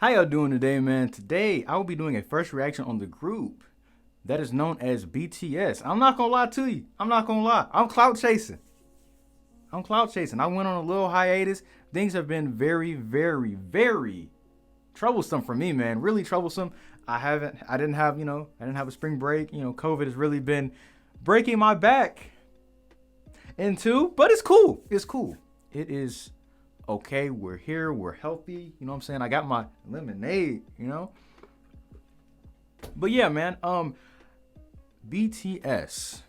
How y'all doing today, man? Today, I will be doing a first reaction on the group that is known as BTS. I'm not gonna lie to you. I'm not gonna lie. I'm clout chasing. I went on a little hiatus. Things have been very, very, very troublesome for me, man. Really troublesome. I didn't have a spring break. COVID has really been breaking my back into, but it's cool. It's cool. It is okay. We're here. We're healthy. You know what I'm saying? I got my lemonade. But yeah, man. BTS.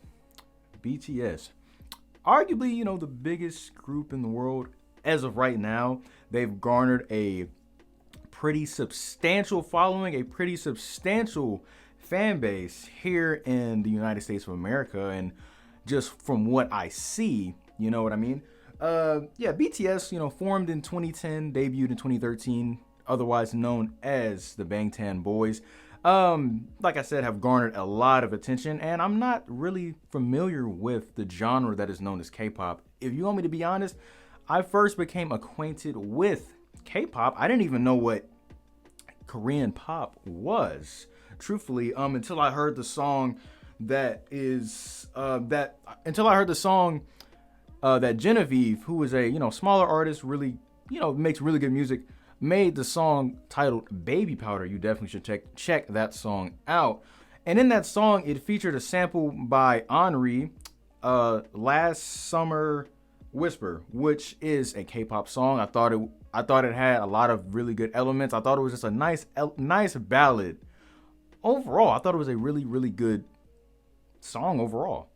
Arguably, the biggest group in the world as of right now. They've garnered a pretty substantial following, a pretty substantial fan base here in the United States of America. And just from what I see, you know what I mean? BTS, formed in 2010, debuted in 2013, otherwise known as the Bangtan Boys. Like I said, have garnered a lot of attention, and I'm not really familiar with the genre that is known as K-pop. If you want me to be honest, I first became acquainted with K-pop. I didn't even know what Korean pop was, truthfully, until I heard the song that Genevieve, who is a smaller artist, really makes really good music, made the song titled Baby Powder. You definitely should check that song out. And in that song, it featured a sample by Henri, Last Summer Whisper, which is a K-pop song. I thought it had a lot of really good elements. I thought it was just a nice ballad. Overall, I thought it was a really, really good song overall.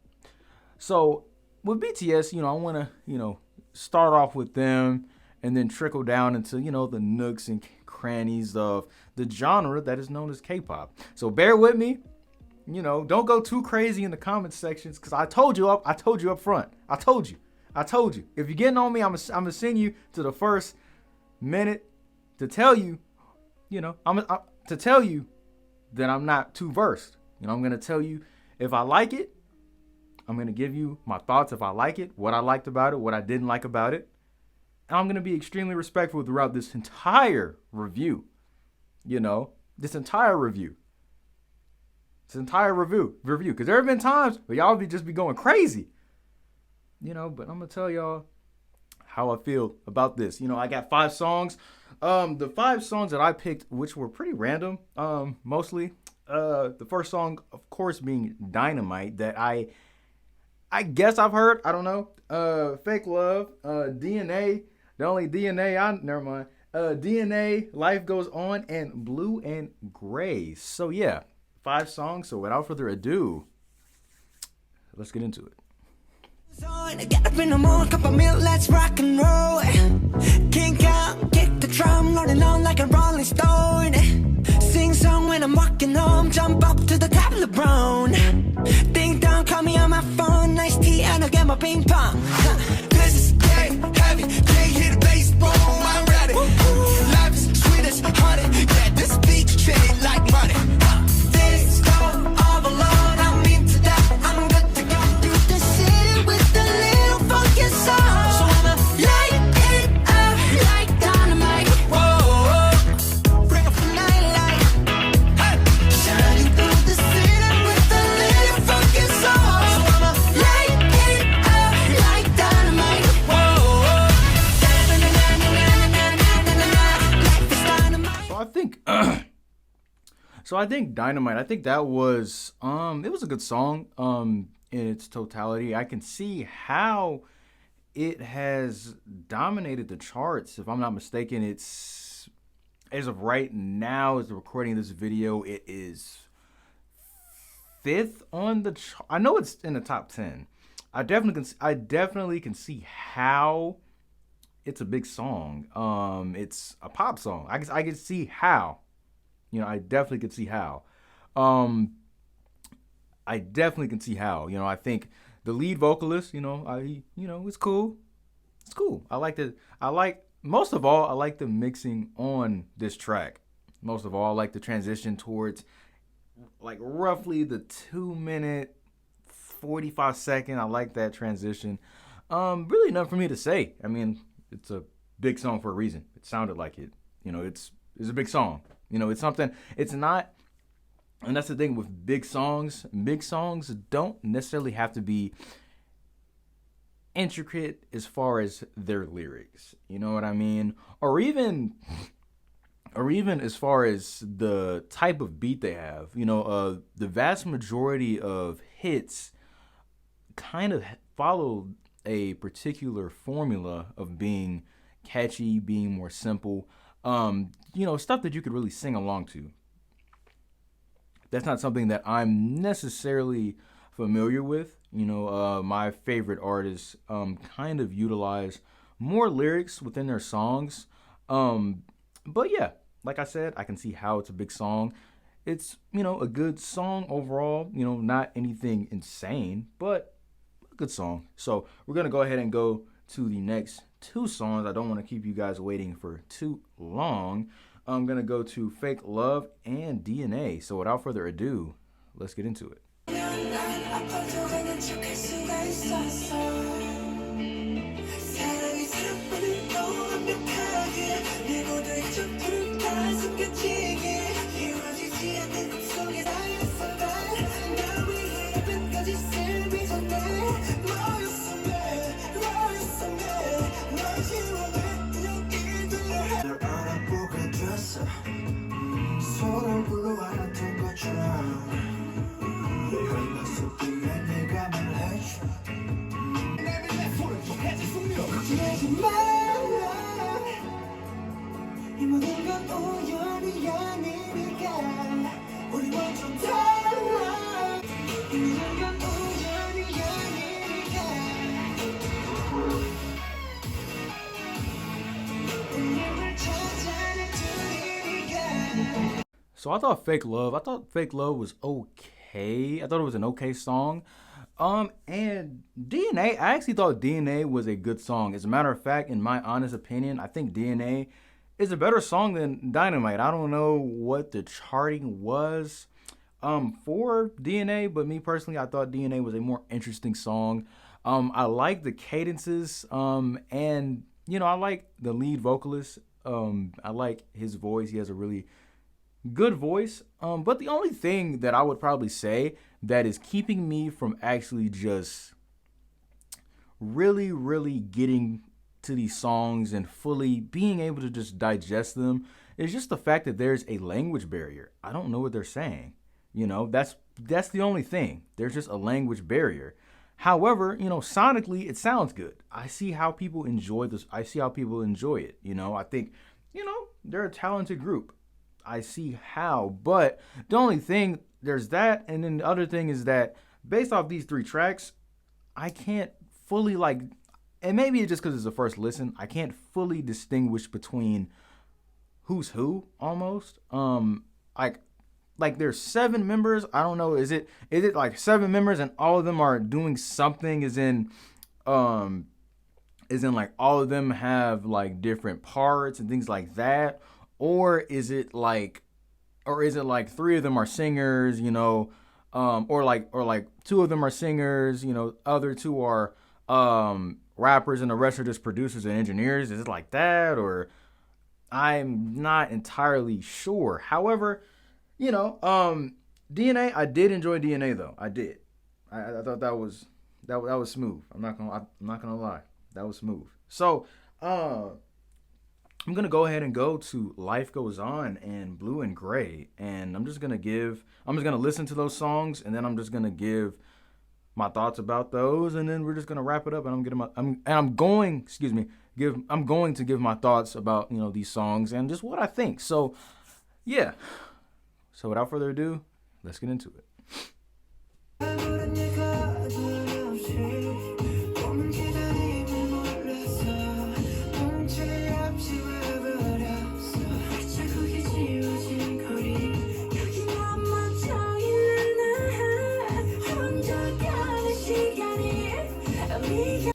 So with BTS, I want to, start off with them and then trickle down into, the nooks and crannies of the genre that is known as K-pop. So bear with me. Don't go too crazy in the comment sections, because I told you up front. I told you. If you're getting on me, I'm gonna send you to the first minute to tell you, to tell you that I'm not too versed. I'm gonna tell you if I like it. I'm gonna give you my thoughts if I like it, what I liked about it, what I didn't like about it. And I'm gonna be extremely respectful throughout this entire review. This entire review. Because there have been times where y'all just be going crazy. But I'm gonna tell y'all how I feel about this. I got 5 songs. The 5 songs that I picked, which were pretty random, mostly. The first song, of course, being Dynamite, that I guess I've heard. I don't know. Fake Love, DNA, the only DNA never mind. DNA, Life Goes On, and Blue and Gray. So yeah, 5 songs. So without further ado, let's get into it. Get up in the morning, cup of milk, let's rock and roll. Kink out, kick the drum, rolling on like a rolling stone. Sing song when I'm walking home, jump up to the top of the brown. Ding dong, call me on my phone, nice tea and I'll get my ping pong. This is dead heavy, can't hit the bass, boom, I'm ready. Life is sweet as honey, yeah, this beat chain like money. This go all alone, I'm into that, I'm good to go. Through the city with the little funky song. So I'ma light it up like dynamite. Whoa, bring up the nightlight. Hey, shining through the city with the little funky song. So I'ma light it up like dynamite. Whoa, life is dynamite. So I think Dynamite, I think that was it was a good song in its totality. I can see how it has dominated the charts. If I'm not mistaken, it's, as of right now, as the recording of this video, it is 5th on the chart. I know it's in the top 10. I definitely can see how it's a big song. It's a pop song. I can see how. I definitely can see how. I definitely can see how. I think the lead vocalist, it's cool. It's cool. Most of all, I like the mixing on this track. Most of all, I like the transition towards like roughly the 2-minute, 45-second. I like that transition. Really nothing for me to say. I mean, it's a big song for a reason. It sounded like it. It's a big song. You know, it's something. It's not, and that's the thing with big songs. Big songs don't necessarily have to be intricate as far as their lyrics. You know what I mean? Or even as far as the type of beat they have. You know, the vast majority of hits kind of follow a particular formula of being catchy, being more simple. You know, stuff that you could really sing along to. That's not something that I'm necessarily familiar with. You know, my favorite artists kind of utilize more lyrics within their songs. But yeah, like I said, I can see how it's a big song. It's, you know, a good song overall. You know, not anything insane, but a good song. So we're going to go ahead and go to the next two songs. I don't want to keep you guys waiting for too long. I'm going to go to Fake Love and DNA. So without further ado, let's get into it. So I thought Fake Love was okay. I thought it was an okay song. And DNA, I actually thought DNA was a good song. As a matter of fact, in my honest opinion, I think DNA is a better song than Dynamite. I don't know what the charting was for DNA, but me personally, I thought DNA was a more interesting song. I like the cadences, and you know, I like the lead vocalist. I like his voice. He has a really good voice. But the only thing that I would probably say that is keeping me from actually just really, really getting to these songs and fully being able to just digest them is just the fact that there's a language barrier. I don't know what they're saying. You know, that's the only thing. There's just a language barrier. However, you know, sonically it sounds good. I see how people enjoy this. I see how people enjoy it. You know, I think, you know, they're a talented group. I see how. But the only thing, there's that. And then the other thing is that based off these three tracks, I can't fully like, and maybe it's just because it's the first listen, I can't fully distinguish between who's who almost. Like there's 7 members. I don't know. Is it like 7 members and all of them are doing something? Is in like all of them have like different parts and things like that, or is it like 3 of them are singers, you know, or like 2 of them are singers, you know, other 2 are rappers and the rest are just producers and engineers? Is it like that? Or I'm not entirely sure. However, you know, DNA, I did enjoy DNA though. I did. I thought that was smooth. I'm not gonna lie. That was smooth. So, I'm gonna go ahead and go to Life Goes On and Blue and Gray, and I'm just gonna listen to those songs, and then I'm just gonna give my thoughts about those, and then we're just gonna wrap it up, and I'm going to give my thoughts about, you know, these songs and just what I think. So, yeah. So without further ado, let's get into it.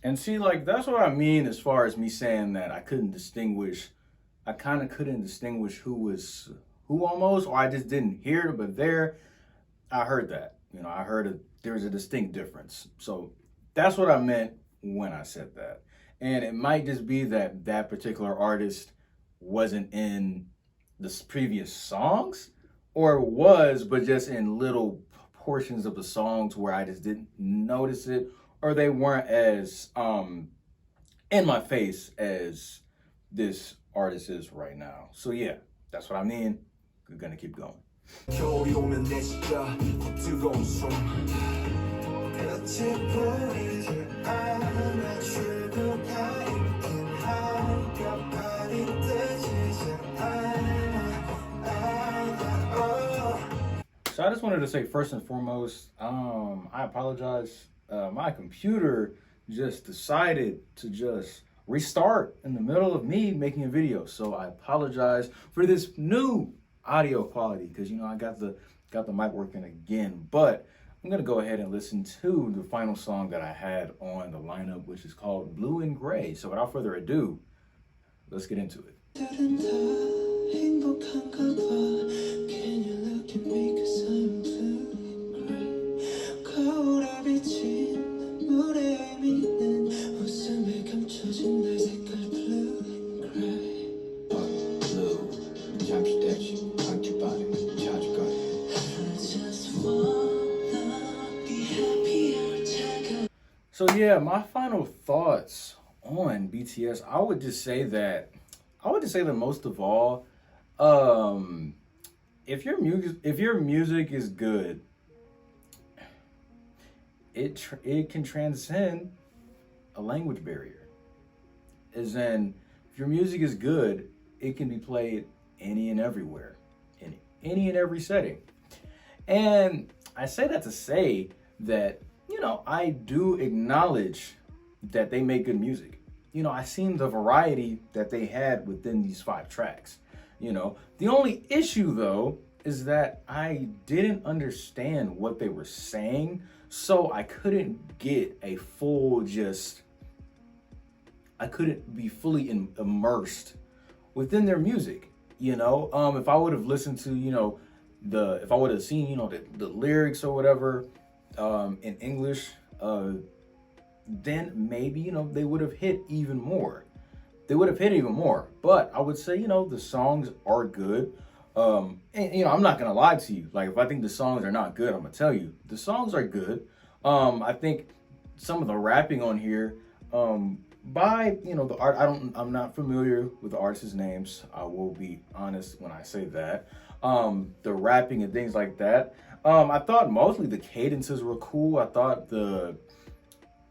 And see, like, that's what I mean as far as me saying that I kind of couldn't distinguish who was who almost, or I just didn't hear it, but I heard that. You know, there was a distinct difference. So that's what I meant when I said that. And it might just be that that particular artist wasn't in the previous songs, or it was, but just in little portions of the songs where I just didn't notice it, or they weren't as in my face as this artist is right now. So yeah, that's what I mean. We're gonna keep going. 겨울이 오면 내 진짜 뜨거운 숨 끝이 보이지 않아 출구가 있긴 하니까 발이 뜨지 So I just wanted to say first and foremost, I apologize. My computer just decided to just restart in the middle of me making a video. So I apologize for this new audio quality because I got the mic working again. But I'm gonna go ahead and listen to the final song that I had on the lineup, which is called Blue and Gray. So without further ado, let's get into it. So yeah, my final thoughts on BTS, I would just say that most of all, if your music is good, it can transcend a language barrier. As in, if your music is good, it can be played any and everywhere, in any and every setting. And I say that to say that, I do acknowledge that they make good music. I seen the variety that they had within these 5 tracks. The only issue though is that I didn't understand what they were saying, so I couldn't get a full I couldn't be fully immersed within their music. If I would have listened to, if I would have seen, the lyrics or whatever, in English, then maybe, they would have hit even more. But I would say, the songs are good. And, I'm not going to lie to you. Like, if I think the songs are not good, I'm going to tell you. The songs are good. I think some of the rapping on here, by, the art, I'm not familiar with the artists' names. I will be honest when I say that. The rapping and things like that. I thought mostly the cadences were cool. I thought the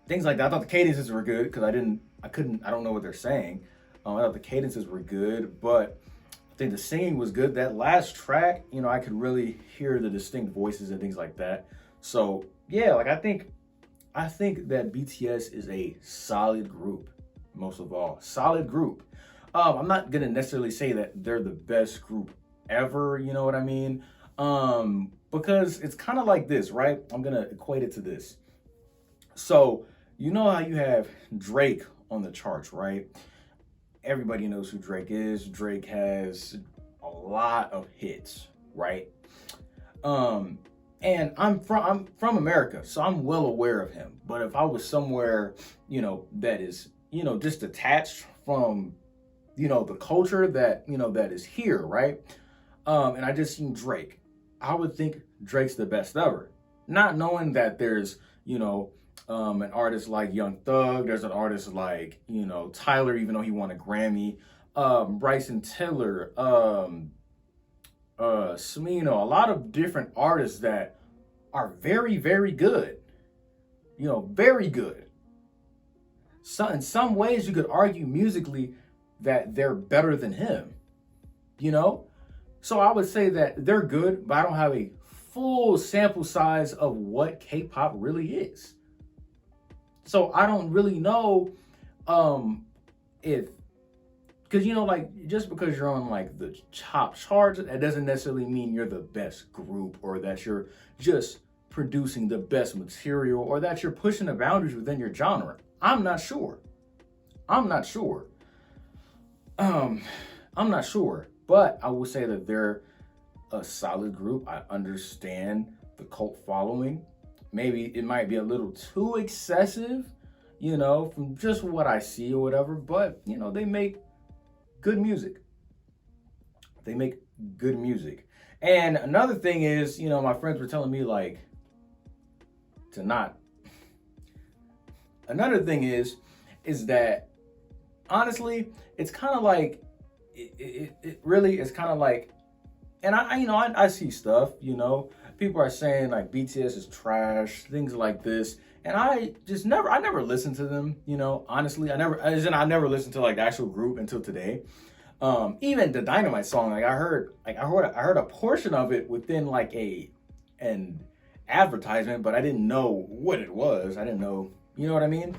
things like that. I thought the cadences were good because I don't know what they're saying. I thought the cadences were good, but I think the singing was good. That last track, I could really hear the distinct voices and things like that. So yeah, like I think that BTS is a solid group, most of all. Solid group. I'm not gonna necessarily say that they're the best group ever, you know what I mean? Because it's kind of like this, right? I'm gonna equate it to this. So, how you have Drake on the charts, right? Everybody knows who Drake is. Drake has a lot of hits, right? And I'm from America, so I'm well aware of him. But if I was somewhere, that is, just detached from, the culture that, that is here, right? And I just seen Drake, I would think Drake's the best ever. Not knowing that there's, an artist like Young Thug, there's an artist like, Tyler, even though he won a Grammy, Bryson Tiller, Smino, a lot of different artists that are very, very good. Very good. So in some ways you could argue musically that they're better than him. So I would say that they're good, but I don't have a full sample size of what K-pop really is. So I don't really know because just because you're on the top charts, that doesn't necessarily mean you're the best group, or that you're just producing the best material, or that you're pushing the boundaries within your genre. I'm not sure. But I will say that they're a solid group. I understand the cult following. Maybe it might be a little too excessive, from just what I see or whatever. But, they make good music. They make good music. And another thing is, you know, my friends were telling me like to not. Another thing is that honestly, it's kind of like, it really is kind of like, and I see stuff, you know, people are saying like BTS is trash, things like this. And I never listened to them, you know, honestly. I never listened to like the actual group until today. Even the Dynamite song, like I heard a portion of it within like an advertisement, but I didn't know what it was. I didn't know, you know what I mean?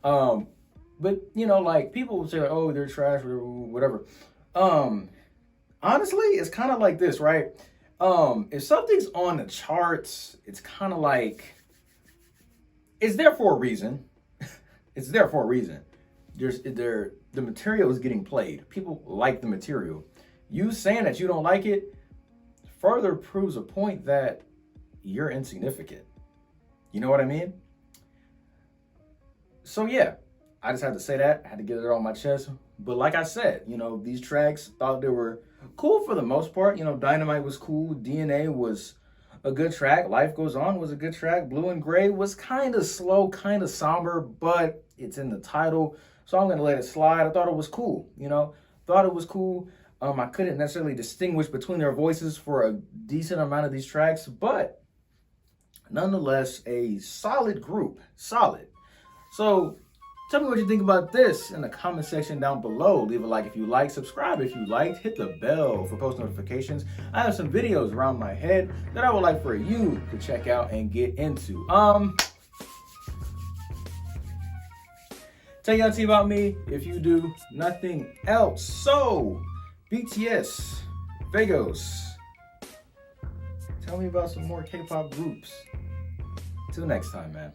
But you know, like people would say like, oh, they're trash, whatever. Honestly, it's kind of like this, right? If something's on the charts, it's kind of like, it's there for a reason. It's there for a reason. The material is getting played. People like the material. You saying that you don't like it further proves a point that you're insignificant. You know what I mean? So yeah, I just had to say that. I had to get it on my chest. But like I said, you know, these tracks, thought they were cool for the most part. You know, Dynamite was cool. DNA was a good track. Life Goes On was a good track. Blue and Gray was kind of slow, kind of somber, but it's in the title, so I'm gonna let it slide. I thought it was cool, you know. Thought it was cool. I couldn't necessarily distinguish between their voices for a decent amount of these tracks, but nonetheless, a solid group. Solid. So tell me what you think about this in the comment section down below. Leave a like if you like, subscribe if you liked, hit the bell for post notifications. I have some videos around my head that I would like for you to check out and get into. Tell your auntie about me if you do nothing else. So, BTS, FAYGOS. Tell me about some more K-pop groups. Till next time, man.